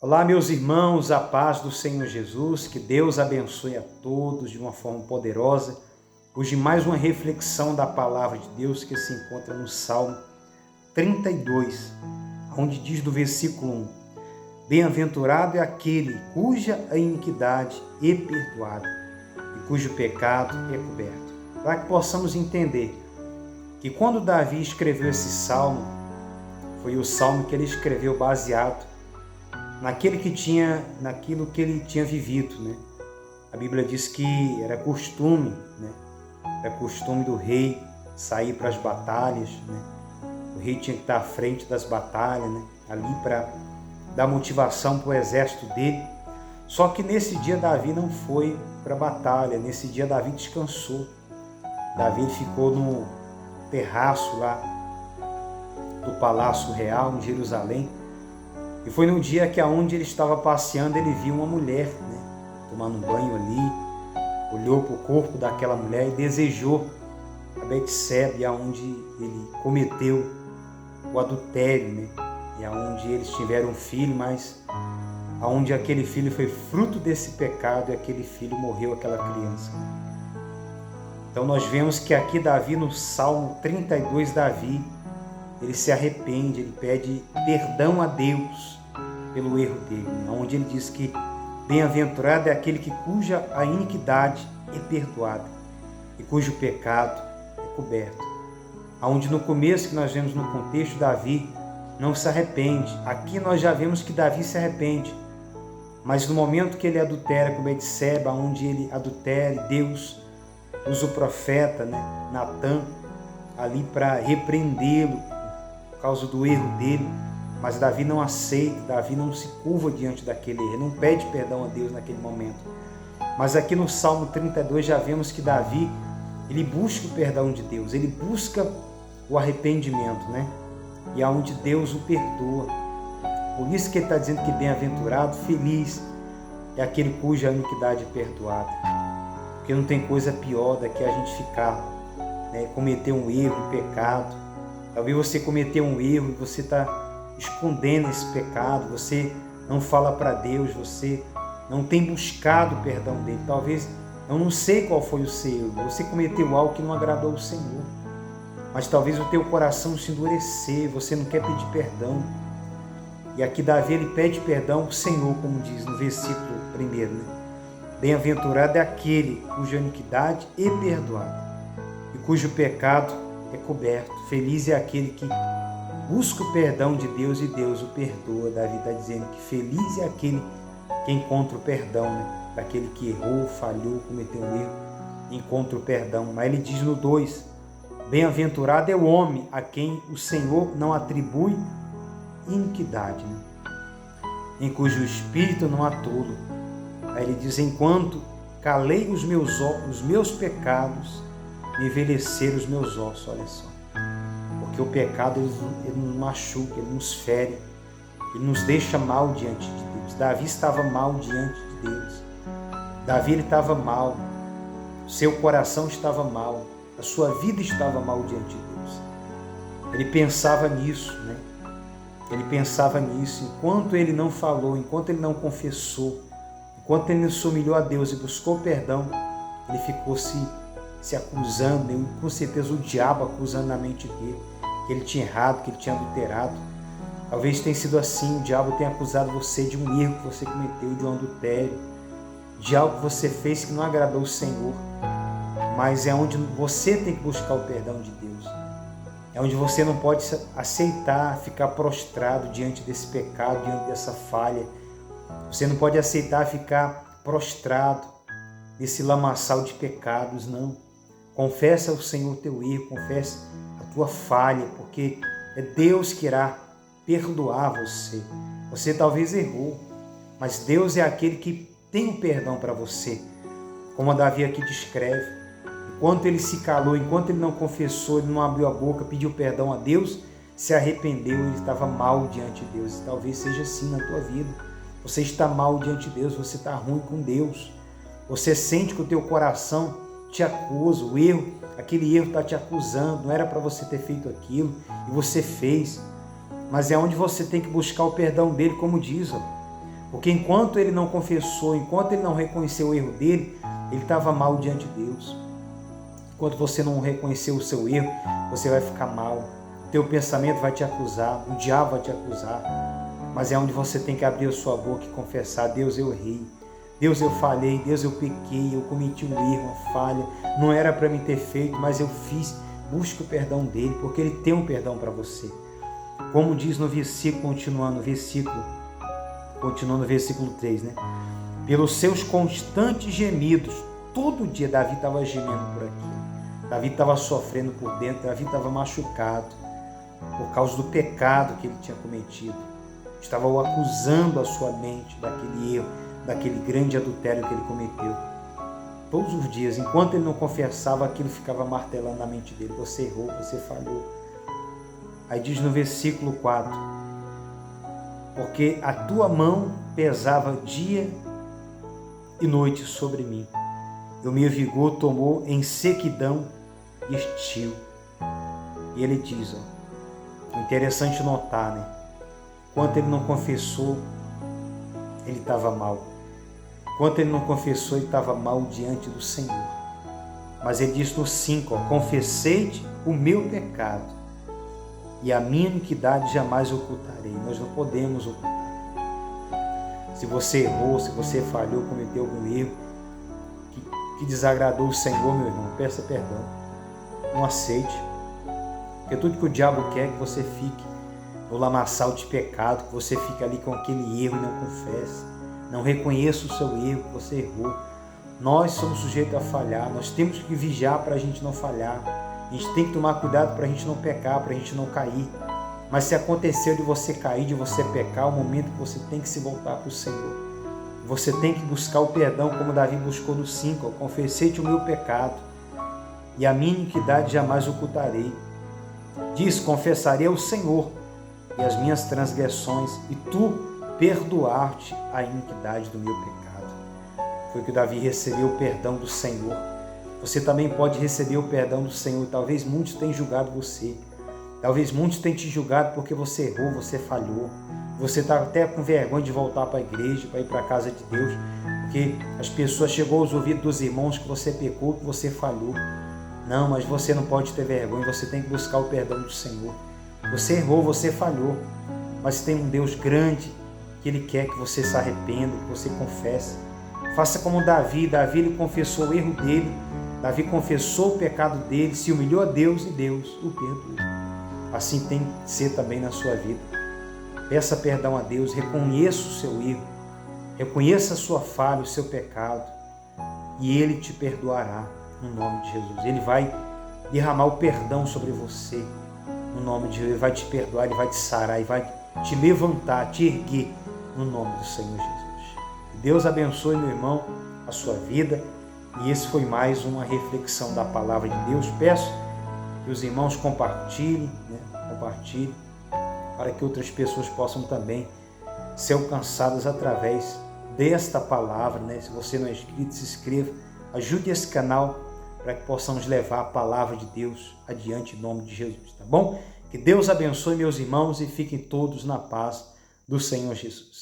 Olá, meus irmãos, a paz do Senhor Jesus, que Deus abençoe a todos de uma forma poderosa. Hoje mais uma reflexão da palavra de Deus que se encontra no Salmo 32, onde diz do versículo 1: Bem-aventurado é aquele cuja a iniquidade é perdoada e cujo pecado é coberto. Para que possamos entender que quando Davi escreveu esse salmo, foi o salmo que ele escreveu baseado naquilo que ele tinha vivido, né? A Bíblia diz que era costume, né? Era costume do rei sair para as batalhas, né? O rei tinha que estar à frente das batalhas, né? Ali para dar motivação para o exército dele. Só que nesse dia Davi não foi para a batalha, nesse dia Davi descansou. Davi ficou no terraço lá do Palácio Real em Jerusalém. E foi no dia que aonde ele estava passeando, ele viu uma mulher, né, tomando um banho ali, olhou para o corpo daquela mulher e desejou a Betsebe, aonde ele cometeu o adultério, né, e aonde eles tiveram um filho, mas aonde aquele filho foi fruto desse pecado e aquele filho morreu, aquela criança. Então nós vemos que aqui Davi, no Salmo 32, Davi, ele se arrepende, ele pede perdão a Deus pelo erro dele, onde ele diz que bem-aventurado é aquele cuja a iniquidade é perdoada e cujo pecado é coberto. Onde no começo que nós vemos no contexto, Davi não se arrepende. Aqui nós já vemos que Davi se arrepende, mas no momento que ele adultera com Betsebe, onde ele adultera, Deus usa o profeta, né, Natã, ali para repreendê-lo por causa do erro dele, mas Davi não aceita, Davi não se curva diante daquele erro, não pede perdão a Deus naquele momento. Mas aqui no Salmo 32 já vemos que Davi, ele busca o perdão de Deus, ele busca o arrependimento, né? E aonde Deus o perdoa. Por isso que ele está dizendo que bem-aventurado, feliz é aquele cuja iniquidade é perdoada. Porque não tem coisa pior do que a gente ficar, né, cometer um erro, um pecado. Talvez você cometeu um erro e você está escondendo esse pecado, você não fala para Deus, você não tem buscado o perdão dele. Talvez, eu não sei qual foi o seu erro, você cometeu algo que não agradou ao Senhor, mas talvez o teu coração se endurecer, você não quer pedir perdão. E aqui Davi, ele pede perdão ao Senhor, como diz no versículo 1, né? Bem-aventurado é aquele cuja iniquidade é perdoada e cujo pecado é coberto. Feliz é aquele que busca o perdão de Deus e Deus o perdoa. Davi está dizendo que feliz é aquele que encontra o perdão, né? Daquele que errou, falhou, cometeu um erro, encontra o perdão. Mas ele diz no 2, bem-aventurado é o homem a quem o Senhor não atribui iniquidade, né? Em cujo espírito não há tolo. Aí ele diz, enquanto calei os meus pecados, envelheceram os meus ossos. Olha só. Porque o pecado ele nos machuca, ele nos fere, ele nos deixa mal diante de Deus. Davi estava mal diante de Deus. Davi, ele estava mal, seu coração estava mal, a sua vida estava mal diante de Deus. Ele pensava nisso, né? Ele pensava nisso. Enquanto ele não falou, enquanto ele não confessou, enquanto ele não se humilhou a Deus e buscou perdão, ele ficou se acusando, e com certeza o diabo acusando na mente dele, que ele tinha errado, que ele tinha adulterado. Talvez tenha sido assim, o diabo tenha acusado você de um erro que você cometeu, de um adultério, de algo que você fez que não agradou o Senhor. Mas é onde você tem que buscar o perdão de Deus. É onde você não pode aceitar ficar prostrado diante desse pecado, diante dessa falha. Você não pode aceitar ficar prostrado nesse lamaçal de pecados, não. Confessa ao Senhor teu erro, confessa a tua falha, porque é Deus que irá perdoar você. Você talvez errou, mas Deus é aquele que tem o perdão para você. Como a Davi aqui descreve, enquanto ele se calou, enquanto ele não confessou, ele não abriu a boca, pediu perdão a Deus, se arrependeu, ele estava mal diante de Deus. E talvez seja assim na tua vida. Você está mal diante de Deus, você está ruim com Deus. Você sente que o teu coração te acusa, o erro, aquele erro está te acusando, não era para você ter feito aquilo, e você fez. Mas é onde você tem que buscar o perdão dele, como diz, Porque enquanto ele não confessou, enquanto ele não reconheceu o erro dele, ele estava mal diante de Deus. Enquanto você não reconhecer o seu erro, você vai ficar mal. O teu pensamento vai te acusar, o diabo vai te acusar. Mas é onde você tem que abrir a sua boca e confessar: Deus, eu errei. Deus, eu falhei. Deus, eu pequei. Eu cometi um erro, uma falha. Não era para mim ter feito, mas eu fiz. Busque o perdão dele, porque ele tem um perdão para você. Como diz no versículo, continuando no versículo 3, né? Pelos seus constantes gemidos, todo dia Davi estava gemendo por aqui. Davi estava sofrendo por dentro, Davi estava machucado por causa do pecado que ele tinha cometido. Estava o acusando a sua mente daquele erro, daquele grande adultério que ele cometeu. Todos os dias, enquanto ele não confessava, aquilo ficava martelando na mente dele: você errou, você falhou. Aí diz no versículo 4: porque a tua mão pesava dia e noite sobre mim, e o meu vigor tomou em sequidão e estio. E ele diz, interessante notar, né? Enquanto ele não confessou, ele estava mal. Enquanto ele não confessou, ele estava mal diante do Senhor. Mas ele diz no 5, confessei-te o meu pecado, e a minha iniquidade jamais ocultarei. Nós não podemos ocultar. Se você errou, se você falhou, cometeu algum erro que desagradou o Senhor, meu irmão, peça perdão. Não aceite. Porque tudo que o diabo quer é que você fique no lamaçal de pecado, que você fique ali com aquele erro e não confesse. Não reconheça o seu erro, que você errou. Nós somos sujeitos a falhar, nós temos que vigiar para a gente não falhar. A gente tem que tomar cuidado para a gente não pecar, para a gente não cair. Mas se aconteceu de você cair, de você pecar, é o momento que você tem que se voltar para o Senhor. Você tem que buscar o perdão, como Davi buscou no 5. Confessei-te o meu pecado, e a minha iniquidade jamais ocultarei. Diz, confessarei ao Senhor e as minhas transgressões, e tu perdoar-te a iniquidade do meu pecado. Foi que Davi recebeu o perdão do Senhor. Você também pode receber o perdão do Senhor. Talvez muitos tenham julgado você. Talvez muitos tenham te julgado porque você errou, você falhou. Você está até com vergonha de voltar para a igreja, para ir para a casa de Deus, porque as pessoas chegou aos ouvidos dos irmãos que você pecou, que você falhou. Não, mas você não pode ter vergonha, você tem que buscar o perdão do Senhor. Você errou, você falhou, mas tem um Deus grande que Ele quer que você se arrependa, que você confesse. Faça como Davi. Davi, ele confessou o erro dele. Davi confessou o pecado dele, se humilhou a Deus e Deus o perdoou. Assim tem que ser também na sua vida. Peça perdão a Deus, reconheça o seu erro, reconheça a sua falha, o seu pecado, e Ele te perdoará no nome de Jesus. Ele vai derramar o perdão sobre você no nome de Jesus. Ele vai te perdoar, Ele vai te sarar, Ele vai te levantar, te erguer no nome do Senhor Jesus. Deus abençoe, meu irmão, a sua vida. E esse foi mais uma reflexão da palavra de Deus. Peço que os irmãos compartilhem, compartilhem, para que outras pessoas possam também ser alcançadas através desta palavra. Se você não é inscrito, se inscreva, ajude esse canal para que possamos levar a palavra de Deus adiante em nome de Jesus, tá bom? Que Deus abençoe, meus irmãos, e fiquem todos na paz do Senhor Jesus.